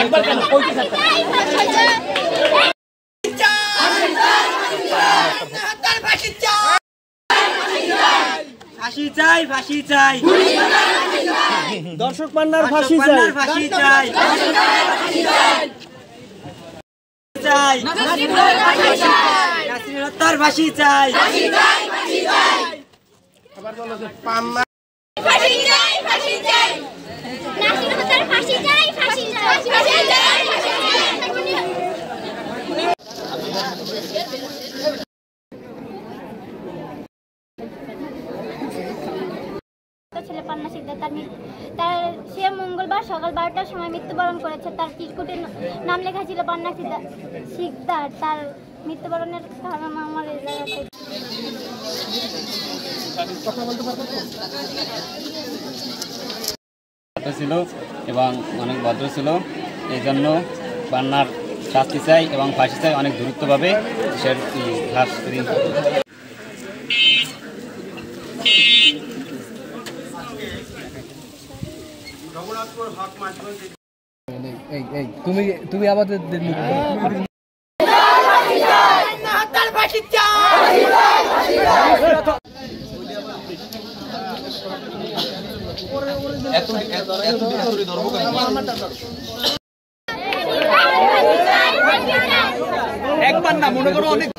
একবার কেন কইতে থাকতে ফাঁসি চাই, ফাঁসি চাই, দর্শক পান্নার ফাঁসি চাই, ফাঁসি চাই, চাই, নাসির হত্যার ফাঁসি চাই, আবার বলো যে পান্না ফাঁসি চাই, ফাঁসি চাই, নাসির হত্যার ফাঁসি চাই, ফাঁসি চাই, ফাঁসি চাই, ফাঁসি চাই। ছেলে পান্না শিকদার তার সে মঙ্গলবার সকাল 12টার সময় মৃত্যুবরণ করেছে। তার চিরকুটের নাম লেখা ছিল পান্না শিকদার। তার মৃত্যুবরণের কারণ আমার এই জায়গাতে ছিল এবং অনেক ভদ্র ছিল, এই জন্য পান্নার শাস্তি চাই এবং ফাঁসি চাই অনেক দ্রুতভাবে। তুমি আমাদের একবার না মনে করো অনেক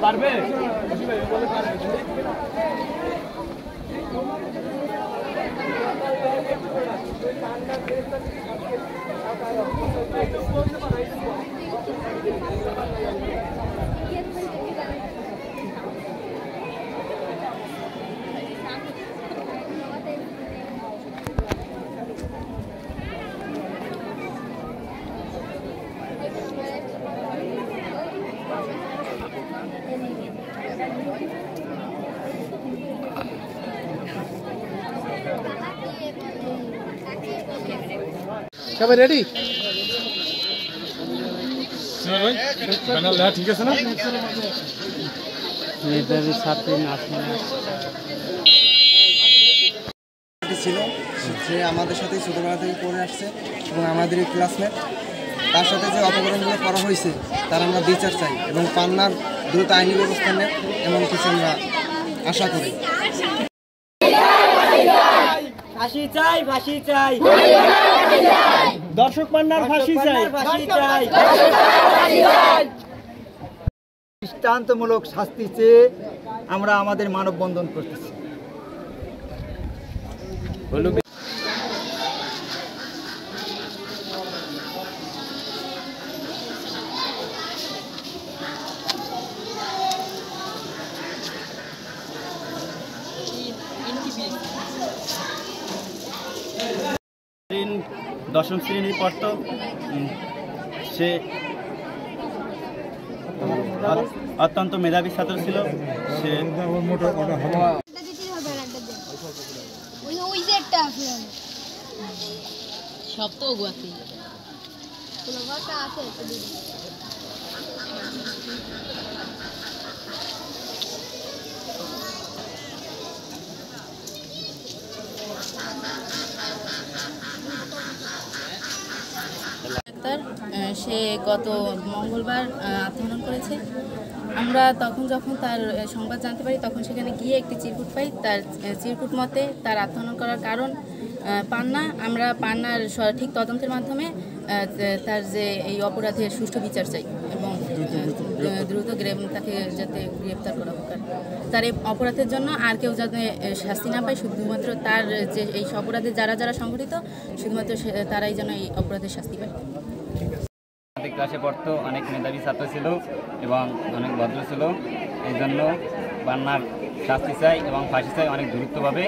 পারবে সবাই রেডি? ঠিক আছে না? ছিল, সে আমাদের সাথে ছোটবেলা থেকে পড়ে আসছে এবং আমাদেরই ক্লাসমেট। তার সাথে যে অপকরণগুলো করা হয়েছে তার আমরা বিচার চাই এবং পান্নার দ্রুত আইনি ব্যবস্থা নেয় এমন কিছু আমরা আশা করি। ফাঁসি চাই, ফাঁসি চাই, দর্শক পান্নার ফাঁসি চাই, ফাঁসি চাই, দৃষ্টান্তমূলক শাস্তি চেয়ে আমরা আমাদের মানববন্ধন করতেছি। দশম শ্রেণী পড়তো, সে অত্যন্ত মেধাবী ছাত্র ছিল। সে সব তো ওগুয়াতে সে গত মঙ্গলবার আত্মহনন করেছে। আমরা যখন তার সংবাদ জানতে পারি তখন সেখানে গিয়ে একটি চিরকুট পাই। তার চিরকুট মতে তার আত্মহনন করার কারণ পান্না। আমরা পান্নার সঠিক তদন্তের মাধ্যমে তার যে এই অপরাধের সুষ্ঠু বিচার চাই এবং দ্রুত তাকে যাতে গ্রেপ্তার করা হোক। তার এই অপরাধের জন্য আর কেউ যাতে শাস্তি না পায়, শুধুমাত্র তার যে এই অপরাধে যারা যারা সংঘটিত শুধুমাত্র তারাই যেন এই অপরাধের শাস্তি পায়। ক্লাসে পড়তো, অনেক মেধাবী ছাত্র ছিল এবং অনেক ভদ্র ছিল, এই জন্য পান্নার শাস্তি চাই এবং ফাঁসি চাই অনেক দ্রুতভাবে।